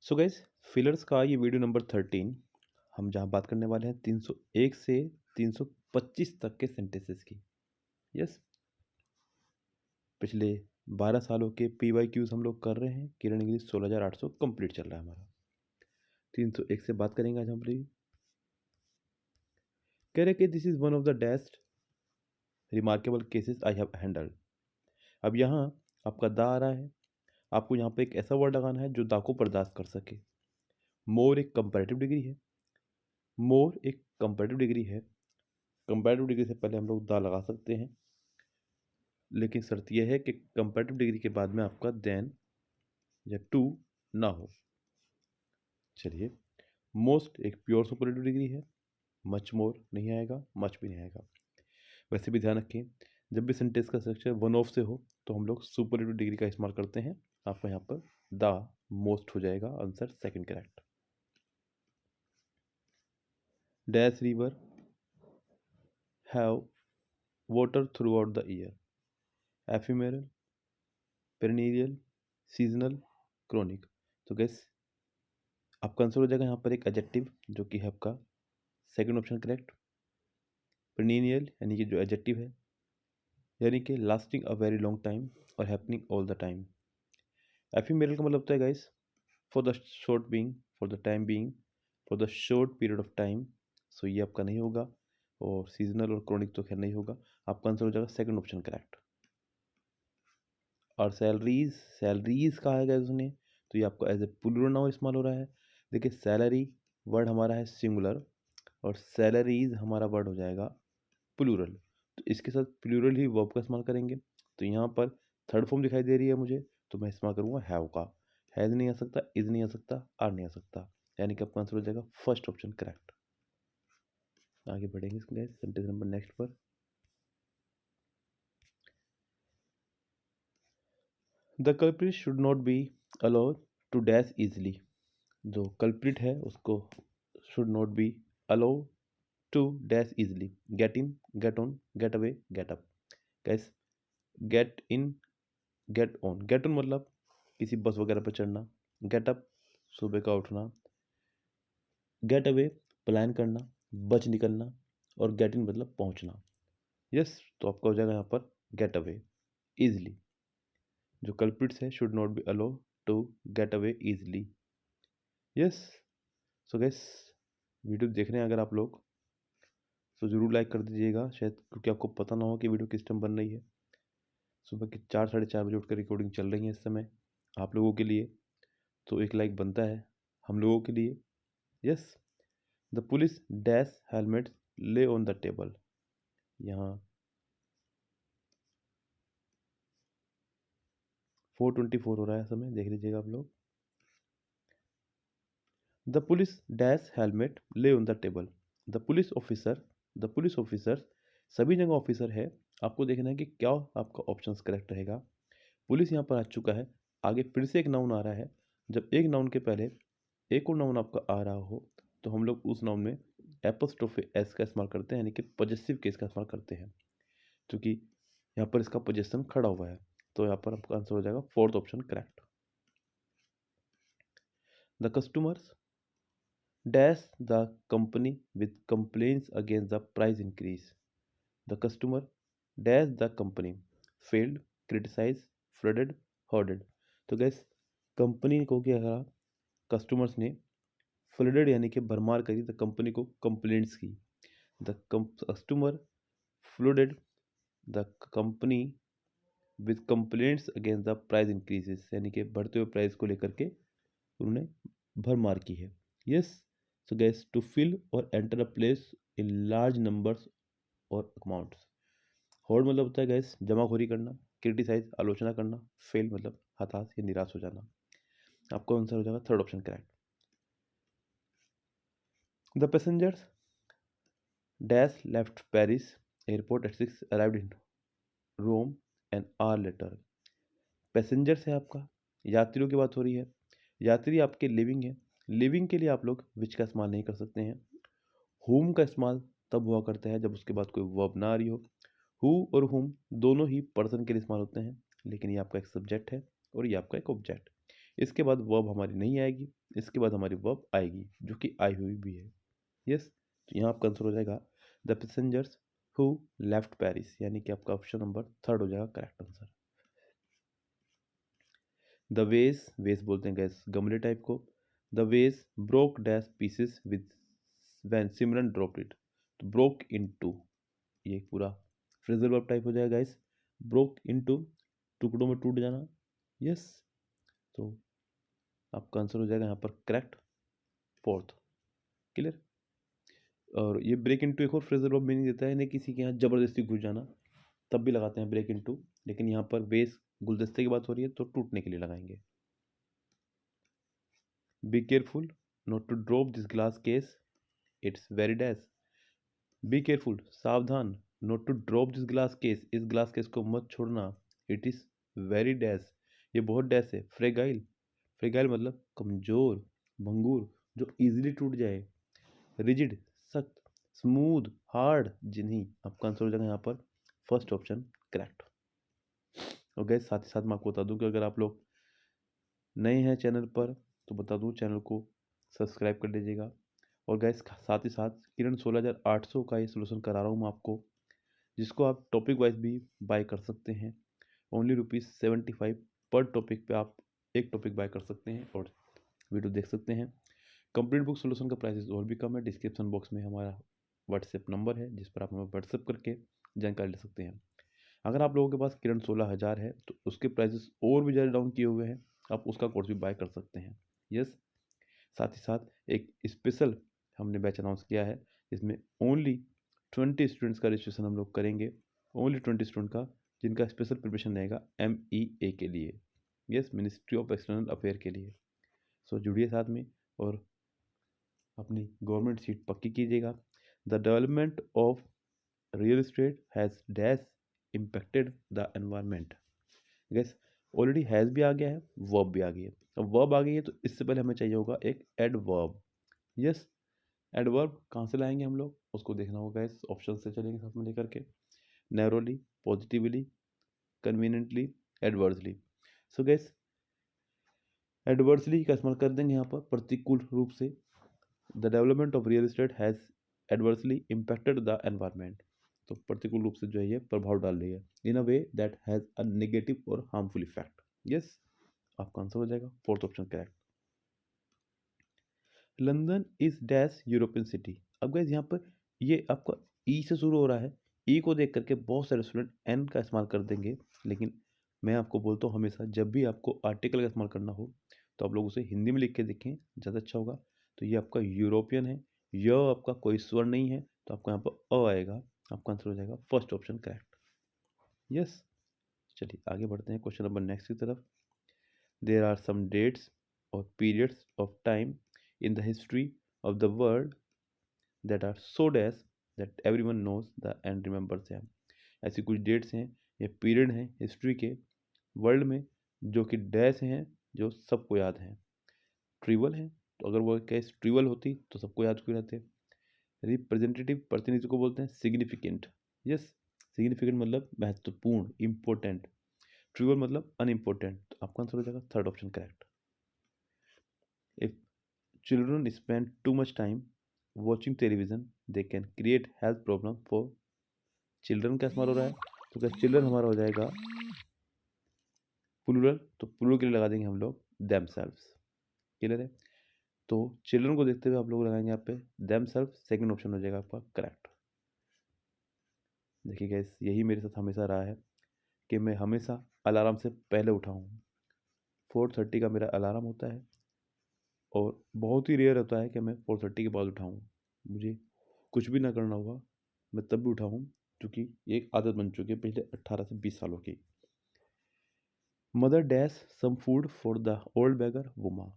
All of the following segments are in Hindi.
सो गाइस, फिलर्स का ये वीडियो नंबर 13 हम जहाँ बात करने वाले हैं 301 से 325 तक के सेंटेंसेस की। यस, पिछले 12 सालों के PYQs हम लोग कर रहे हैं। किरण इंग्लिश 16,800 कंप्लीट चल रहा है हमारा। 301 से बात करेंगे आज हम लोग। कह रहे कि this is one of the best remarkable cases I have handled. अब यहाँ आपका दा आ रहा है, आपको यहाँ पे एक ऐसा वर्ड लगाना है जो दा को बर्दाश्त कर सके। मोर एक कंपैरेटिव डिग्री है। मोर एक कंपैरेटिव डिग्री है। कंपैरेटिव डिग्री से पहले हम लोग दा लगा सकते हैं, लेकिन शर्त यह है कि कंपैरेटिव डिग्री के बाद में आपका देन या टू ना हो। चलिए, मोस्ट एक प्योर सुपरलेटिव डिग्री है। मच मोर नहीं आएगा, मच भी नहीं आएगा। वैसे भी ध्यान रखें, जब भी सेंटेंस का स्ट्रक्चर वन ऑफ से हो तो हम लोग सुपरलेटिव डिग्री का इस्तेमाल करते हैं। आपका यहाँ पर द मोस्ट हो जाएगा, answer second correct. Dash river have water throughout the year. Ephemeral, perennial, seasonal, chronic. तो गैस आपका आंसर हो जाएगा यहाँ पर एक एडजेक्टिव, जो कि है आपका सेकंड ऑप्शन करेक्ट। पेरिनियल यानी कि जो एडजेक्टिव है, यानी कि lasting a very long time और happening all the time. Ephemeral का मतलब होता है guys for the short being, for the time being, for the short period of time. So ये आपका नहीं होगा, और सीजनल और क्रोनिक तो खैर नहीं होगा। आपका आंसर हो जाएगा सेकंड ऑप्शन करेक्ट। और सैलरीज, सैलरीज कहा है गाइस उसने, तो ये आपको एज ए प्लूरल नाउन इस्तेमाल हो रहा है। देखिए, सैलरी वर्ड हमारा है सिंगुलर और सैलरीज हमारा वर्ड हो जाएगा प्लूरल, तो इसके साथ प्लूरल ही वर्ब का इस्तेमाल करेंगे। तो यहाँ पर थर्ड फॉर्म दिखाई दे रही है मुझे, तो मैं इस्तेमाल करूँगा हैव का। हैज़ नहीं आ सकता, इज नहीं आ सकता, आर नहीं आ सकता, यानी कि आपका आंसर हो जाएगा फर्स्ट ऑप्शन करेक्ट। आगे बढ़ेंगे सेंटेंस नंबर नेक्स्ट पर। The culprit should not be allowed to dash easily. जो कल्प्रिट है उसको should not be allow to dash easily. Get in, get on, get away, get up. Guess, get in, get on, get on मतलब किसी बस वगैरह पर चढ़ना। गेट अप सुबह का उठना। गेट अवे प्लान करना, बच निकलना। और गेट इन मतलब पहुंचना। यस, तो आपका हो जाएगा यहाँ पर गेट अवे इजली। जो कल्प्रिट्स है should not be allow to get away easily. Yes, so guess video देख रहे हैं अगर आप लोग, तो ज़रूर लाइक कर दीजिएगा, शायद क्योंकि आपको पता ना हो कि वीडियो किस टाइम बन रही है। सुबह के 4 साढ़े 4 बजे उठकर रिकॉर्डिंग चल रही है इस समय आप लोगों के लिए, तो एक लाइक बनता है हम लोगों के लिए। Yes, the police dash helmet ले ऑन द टेबल। यहाँ 4:24 हो रहा है समय, देख लीजिएगा आप लोग। द पुलिस डैश हेलमेट ले on the table. The police officer, the police officer सभी जगह ऑफिसर है। आपको देखना है कि क्या आपका ऑप्शन करेक्ट रहेगा। पुलिस यहाँ पर आ चुका है, आगे फिर से एक नाउन आ रहा है। जब एक नाउन के पहले एक और नाउन आपका आ रहा हो, तो हम लोग उस नाउन में एपोस्ट्रोफी एस का इस्तेमाल करते हैं, यानी कि पॉजेसिव केस का इस्तेमाल करते हैं, क्योंकि यहाँ पर इसका पोजेशन खड़ा हुआ है। तो यहाँ पर आपका आंसर हो जाएगा fourth option correct. The customers dash the company with complaints against the price increase. The customer dash the company failed, criticise, flooded, herded. तो गैस कंपनी को क्या करा, कस्टमर्स ने फ्लडेड यानी कि भरमार करी द कंपनी को कंप्लेंट्स की। The customer flooded the company with complaints against the price increases, यानी कि बढ़ते हुए प्राइस को लेकर के उन्होंने भरमार की है। Yes, so guess to fill और enter a place in large numbers और अमाउंट्स। होड़ मतलब होता है गैस जमाखोरी करना, क्रिटिसाइज आलोचना करना, फेल मतलब हताश या निराश हो जाना। आपका आंसर हो जाएगा third option correct. The passengers dash left Paris airport at 6, arrived in Rome an hour later. Passengers है आपका, यात्रियों की बात हो रही है। यात्री आपके लिविंग है, लिविंग के लिए आप लोग विच का इस्तेमाल नहीं कर सकते हैं। हुम का इस्तेमाल तब हुआ करता है जब उसके बाद कोई वर्ब ना आ रही हो। हु और हुम दोनों ही पर्सन के लिए इस्तेमाल होते हैं, लेकिन ये आपका एक सब्जेक्ट है और ये आपका एक ऑब्जेक्ट। इसके बाद वर्ब हमारी नहीं आएगी, इसके बाद हमारी वर्ब आएगी जो कि आई हुई भी है। यस, तो यहाँ आपका आंसर हो जाएगा the passengers who left Paris, यानी कि आपका ऑप्शन नंबर 3 हो जाएगा correct answer. The vase, vase बोलते हैं गैस गमले टाइप को। The vase broke dash pieces with when Simran drop it, तो ब्रोक इन टू, ये पूरा फ्रेजल वर्ब टाइप हो जाएगा गाइस, ब्रोक इनटू, टुकड़ों में टूट जाना। यस, तो आपका आंसर हो जाएगा यहाँ पर करेक्ट, 4th। क्लियर। और ये ब्रेक इनटू एक और फ्रेजल वर्ब मीनिंग देता है, यानी किसी के यहाँ जबरदस्ती घुस जाना, तब भी लगाते हैं ब्रेक इनटू, लेकिन यहाँ पर बेस गुलदस्ते की बात हो रही है तो टूटने के लिए लगाएंगे। Be careful not to drop this glass case, it's very dash. Be careful, सावधान, not to drop this glass case, इस ग्लास केस को मत छोड़ना, इट इज़ वेरी डैश, ये बहुत डैश है। फ्रेगाइल, फ्रेगाइल मतलब कमज़ोर, भंगुर, जो इजीली टूट जाए। रिजिड, सख्त। स्मूथ, हार्ड, जिन्हीं। आपका आंसर हो जाएगा यहाँ पर फर्स्ट ऑप्शन करेक्ट। और गैस साथ ही साथ मैं आपको बता दूं कि अगर आप लोग नए हैं चैनल पर तो बता दूं चैनल को सब्सक्राइब कर लीजिएगा। और गैस साथ ही साथ किरण 16,800 का ये सोल्यूशन करा रहा हूँ मैं आपको, जिसको आप टॉपिक वाइज भी बाय कर सकते हैं। ओनली ₹75 पर टॉपिक पे आप एक टॉपिक बाय कर सकते हैं और वीडियो देख सकते हैं। कंप्लीट बुक सोल्यूशन का प्राइस और भी कम है। डिस्क्रिप्शन बॉक्स में हमारा व्हाट्सएप नंबर है जिस पर आप हमें व्हाट्सएप करके जानकारी ले सकते हैं। अगर आप लोगों के पास किरण 16,000 है तो उसके प्राइसेस और भी ज़्यादा डाउन किए हुए हैं, आप उसका कोर्स भी बाय कर सकते हैं। यस, साथ ही साथ एक स्पेशल हमने बैच अनाउंस किया है जिसमें ओनली 20 स्टूडेंट्स का रजिस्ट्रेशन हम लोग करेंगे, ओनली 20 स्टूडेंट का, जिनका स्पेशल प्रिपरेशन रहेगा MEA के लिए। Yes, ministry of external affair के लिए। सो जुड़िए साथ में और अपनी गवर्नमेंट सीट पक्की कीजिएगा। The development of real estate has dash impacted the environment. Gas already has भी आ गया है, वर्ब भी आ गई है। अब वर्ब आ गई है तो इससे पहले हमें चाहिए होगा एक एडवर्ब। यस, एडवर्ब कहाँ से लाएंगे हम लोग, उसको देखना होगा। इस ऑप्शन से चलेंगे साथ में लेकर के, नैरोली, पॉजिटिवली, कन्वीनियंटली, एडवर्सली। सो गैस एडवर्सली का इस्तेमाल कर देंगे यहाँ पर प्रतिकूल रूप से। The development of real estate has adversely impacted the environment, तो प्रतिकूल रूप से जो है ये प्रभाव डाल रही है in a way that has a negative और हार्मफुल इफेक्ट। यस, आपका आंसर हो जाएगा 4th option correct. London is dash European city. अब गैस यहाँ पर ये आपका ई से शुरू हो रहा है, ई को देख करके बहुत सारे स्टूडेंट एन का इस्तेमाल कर देंगे, लेकिन मैं आपको बोलता हूँ हमेशा जब भी आपको आर्टिकल का इस्तेमाल करना हो तो आप लोग उसे हिंदी में लिख के देखें, ज़्यादा अच्छा होगा। तो ये आपका यूरोपियन है, यह आपका कोई स्वर नहीं है, तो आपको यहाँ पर अ आएगा, आपका आंसर हो जाएगा फर्स्ट ऑप्शन करेक्ट। यस, चलिए आगे बढ़ते हैं क्वेश्चन नंबर नेक्स्ट की तरफ। देर आर सम डेट्स और periods of time in the history of the world that are so dash that everyone knows the and remembers them। ऐसी कुछ डेट्स हैं या पीरियड हैं हिस्ट्री के वर्ल्ड में जो कि डैश हैं, जो सबको याद हैं। ट्रिवल है, तो अगर वो केस ट्रिवल होती तो सबको याद क्यों रहते। रिप्रेजेंटेटिव, प्रतिनिधि को बोलते हैं सिग्निफिकेंट। यस, सिग्निफिकेंट मतलब महत्वपूर्ण, इंपॉर्टेंट। ट्रिवल मतलब अनइम्पोर्टेंट, तो आपका आंसर हो जाएगा 3rd option correct. If children spend too much time watching television they can create health problem for children का इस्तेमाल हो रहा है, तो क्या चिल्ड्रन हमारा हो जाएगा प्लूरल, तो प्लूरल के लिए लगा देंगे हम लोग themselves। क्लियर है, तो चिल्ड्रन को देखते हुए आप लोग लगाएंगे यहाँ पे themselves, सेकंड ऑप्शन हो जाएगा आपका करेक्ट। देखिए गाइस यही मेरे साथ हमेशा रहा है कि मैं हमेशा अलार्म से पहले उठा हूँ। 4:30 का मेरा अलार्म होता है और बहुत ही रेयर होता है कि मैं 4:30 के बाद उठाऊँ। मुझे कुछ भी ना करना होगा मैं तब भी उठाऊँ, क्योंकि ये एक आदत बन चुकी है पिछले 18 से 20 सालों की। Mother dash some food for the old beggar woman.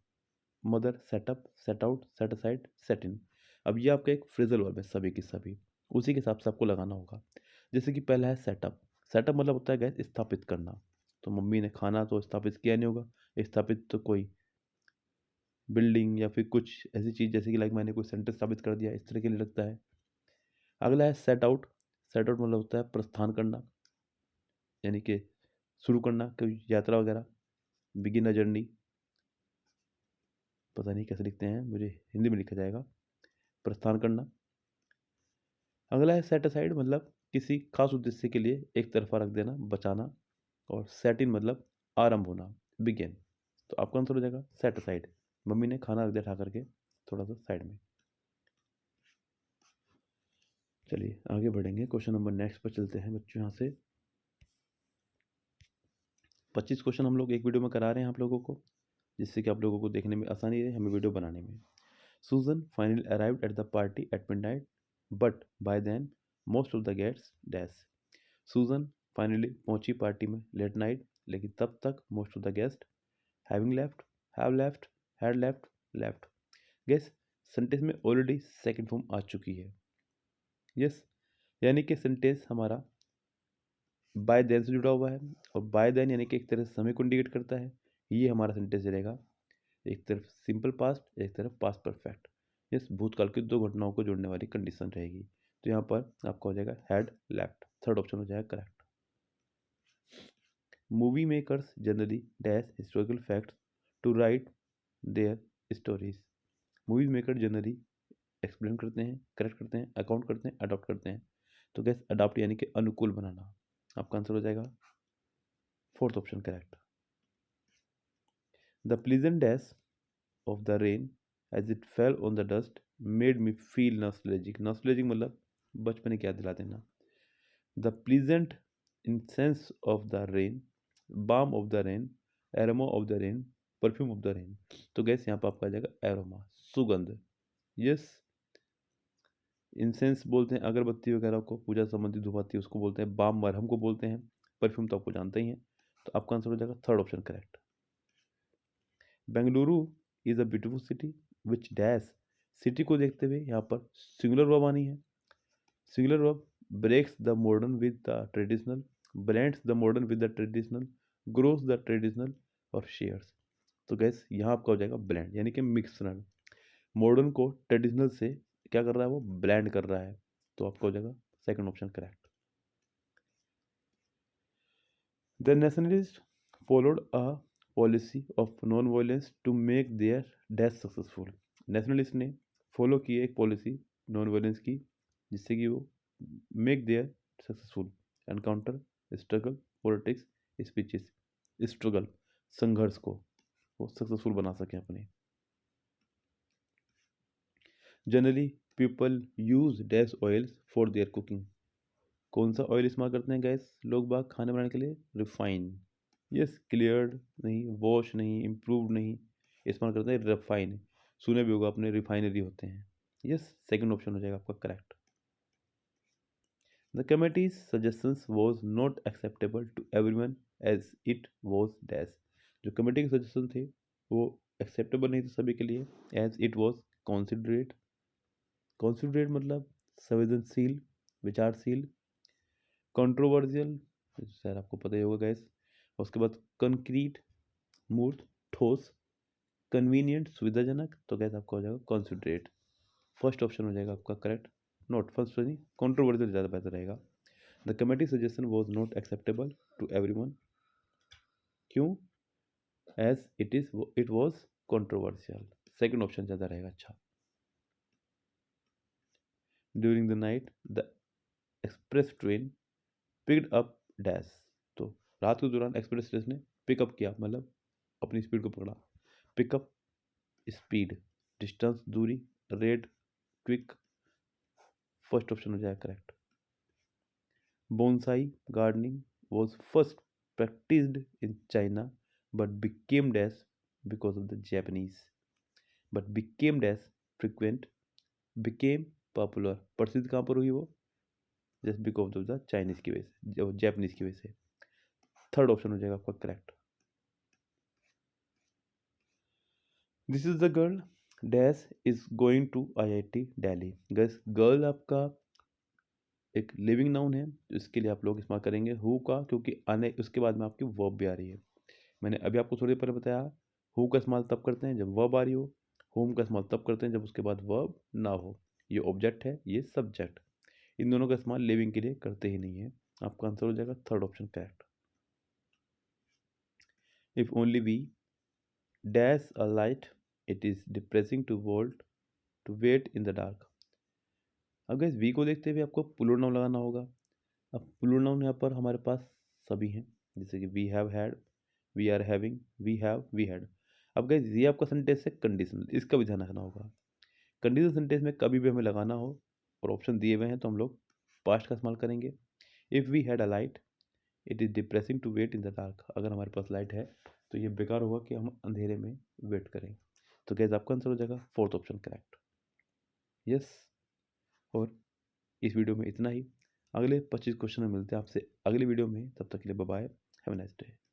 Mother set up, set out, set aside, set in. अब ये आपका एक फ्रेजल वर्ब है सभी की सभी, उसी के हिसाब से आपको लगाना होगा। जैसे कि पहला है सेटअप। सेटअप मतलब होता है गैस स्थापित करना, तो मम्मी ने खाना तो स्थापित किया नहीं होगा, स्थापित तो कोई बिल्डिंग या फिर कुछ ऐसी चीज़ जैसे कि लाइक मैंने कोई सेंटर स्थापित कर दिया, इस तरह के लिए लगता है। अगला है सेट आउट। सेट आउट मतलब होता है प्रस्थान करना, यानी कि शुरू करना कोई यात्रा वगैरह, बिगिन अ जर्नी। पता नहीं कैसे लिखते हैं, मुझे हिंदी में लिखा जाएगा, प्रस्थान करना। अगला है सेट असाइड, मतलब किसी खास उद्देश्य के लिए एक तरफा रख देना, बचाना। और सेट इन मतलब आरंभ होना, बिगेन। तो आपका आंसर हो जाएगा सेट असाइड। मम्मी ने खाना रख दिया उठा करके थोड़ा सा साइड में। चलिए आगे बढ़ेंगे, क्वेश्चन नंबर नेक्स्ट पर चलते हैं बच्चों। यहाँ से 25 क्वेश्चन हम लोग एक वीडियो में करा रहे हैं आप लोगों को, जिससे कि आप लोगों को देखने में आसानी रहे, हमें वीडियो बनाने में। Susan finally arrived at the party at midnight, but by then most of the guests dash. Susan finally पहुंची पार्टी में लेट नाइट, लेकिन तब तक most of the guests having left, have left, had left, left. Guess sentence में ऑलरेडी सेकंड फॉर्म आ चुकी है। यस, यानी कि सेंटेंस हमारा बाय देन से जुड़ा हुआ है, और बाय देन यानी कि एक तरह से समय को इंडिकेट करता है। ये हमारा सेंटेंस रहेगा, एक तरफ सिंपल पास्ट, एक तरफ पास्ट परफेक्ट। इस भूतकाल की दो घटनाओं को जोड़ने वाली कंडीशन रहेगी। तो यहाँ पर आपका हो जाएगा हैड लेफ्ट, थर्ड ऑप्शन हो जाएगा correct. Movie makers generally dash historical facts to write their stories. Movie maker generally explain करते हैं, करेक्ट करते हैं, अकाउंट करते हैं, अडॉप्ट करते हैं। तो गैस अडॉप्ट यानी कि अनुकूल बनाना, आपका आंसर हो जाएगा fourth option correct. The pleasant dash of the rain as it fell on the dust made me feel nostalgic. Nostalgic मतलब बचपन की याद दिला देना। The pleasant incense of the rain, balm of the rain, aroma of the rain, perfume of the rain. तो गैस यहाँ पर आपका आ जाएगा एरोमा, सुगंध। यस, इंसेंस बोलते हैं अगरबत्ती वगैरह को, पूजा संबंधी धूप आती है उसको बोलते हैं, बाम मरहम को बोलते हैं, परफ्यूम तो आपको जानते ही हैं। तो आपका आंसर हो जाएगा third option correct. Bengaluru is a beautiful city which dash. City को देखते हुए यहाँ पर सिंगुलर वर्ब आनी है। Singular verb breaks the modern with the traditional, blends the modern with the traditional, grows the traditional और शेयर्स। तो गैस यहाँ आपका हो जाएगा ब्लेंड, यानी कि मिक्सनल। मॉडर्न को ट्रेडिशनल से क्या कर रहा है, वो ब्लेंड कर रहा है। तो आपका हो जाएगा second option correct. The nationalist followed a policy of non violence to make their dash successful. Nationalist ने फॉलो की एक पॉलिसी नॉन वायलेंस की, जिससे कि वो make their successful encounter, struggle, politics, speeches. Struggle संघर्ष को वो सक्सेसफुल बना सके अपने। Generally people use dash oils for their cooking. कौन सा ऑयल इस्तेमाल करते हैं गैस लोग बाग खाने बनाने के लिए, रिफाइन। यस, क्लियर्ड नहीं, वॉश नहीं, इम्प्रूव नहीं, इस्तेमाल करते हैं रिफाइन। सुने भी होगा आपने, रिफाइनरी होते हैं। यस, सेकंड ऑप्शन हो जाएगा आपका correct. The committees suggestions was not acceptable to everyone as it was dash. जो कमेटी के सजेशन थे वो एक्सेप्टेबल नहीं थे सभी के लिए, as it was considerate. Considerate मतलब संवेदनशील, विचारशील। कंट्रोवर्जियल, शायद आपको पता ही होगा गैस। उसके बाद कंक्रीट, मूर्त, ठोस। कन्वीनियंट, सुविधाजनक। तो गैस आपका हो जाएगा कॉन्सिडरेट। फर्स्ट ऑप्शन हो जाएगा आपका करेक्ट, नॉट फर्स्ट नहीं, कंट्रोवर्जियल ज़्यादा बेहतर रहेगा। The committee suggestion was not acceptable to everyone. क्यों? As it was controversial. Second option ज़्यादा रहेगा अच्छा। During the night the express train picked up dash. तो रात के दौरान एक्सप्रेस ट्रेन ने पिकअप किया, मतलब अपनी स्पीड को पकड़ा। पिकअप स्पीड, डिस्टेंस दूरी, रेट क्विक। फर्स्ट ऑप्शन हो जाएगा correct. Bonsai gardening was first practiced in China but became dash because of the Japanese, but became dash frequent, became popular। प्रसिद्ध कहाँ पर हुई वो, just because of the Chinese की वजह से, जैपनीज की वजह से। थर्ड ऑप्शन हो जाएगा आपका correct. This is the girl dash is going to IIT Delhi. Guess girl आपका एक लिविंग नाउन है, इसके लिए आप लोग इस्तेमाल करेंगे हु का, क्योंकि आने उसके बाद में आपकी वर्ब भी आ रही है। मैंने अभी आपको थोड़ी देर पहले बताया हु का इस्तेमाल तब करते हैं जब वर्ब आ रही हो, होम का इस्तेमाल तब करते हैं जब उसके बाद वर्ब ना हो। ये ऑब्जेक्ट है, ये सब्जेक्ट। इन दोनों का इस्तेमाल लिविंग के लिए करते ही नहीं है। आपका आंसर हो जाएगा third option correct. If only we dash a light it is depressing to wait in the dark. अब गैस वी को देखते हुए आपको प्लूरल नाउन लगाना होगा। अब प्लूरल नाउन यहाँ पर हमारे पास सभी हैं, जैसे कि we have had, we are having, we have, we had. अब गैस ये आपका सेंटेंस है कंडीशनल, इसका भी ध्यान रखना होगा। कंडीशनल सेंटेंस में कभी भी हमें लगाना हो और ऑप्शन दिए हुए हैं तो हम लोग पास्ट का इस्तेमाल करेंगे। If we had a light it is depressing to wait in the dark. अगर हमारे पास लाइट है तो ये बेकार होगा कि हम अंधेरे में वेट करें। तो गैस आपका आंसर हो जाएगा फोर्थ ऑप्शन करेक्ट। यस। और इस वीडियो में इतना ही। अगले 25 क्वेश्चन में मिलते हैं आपसे अगली वीडियो में। तब तक के लिए bye bye, have a nice day.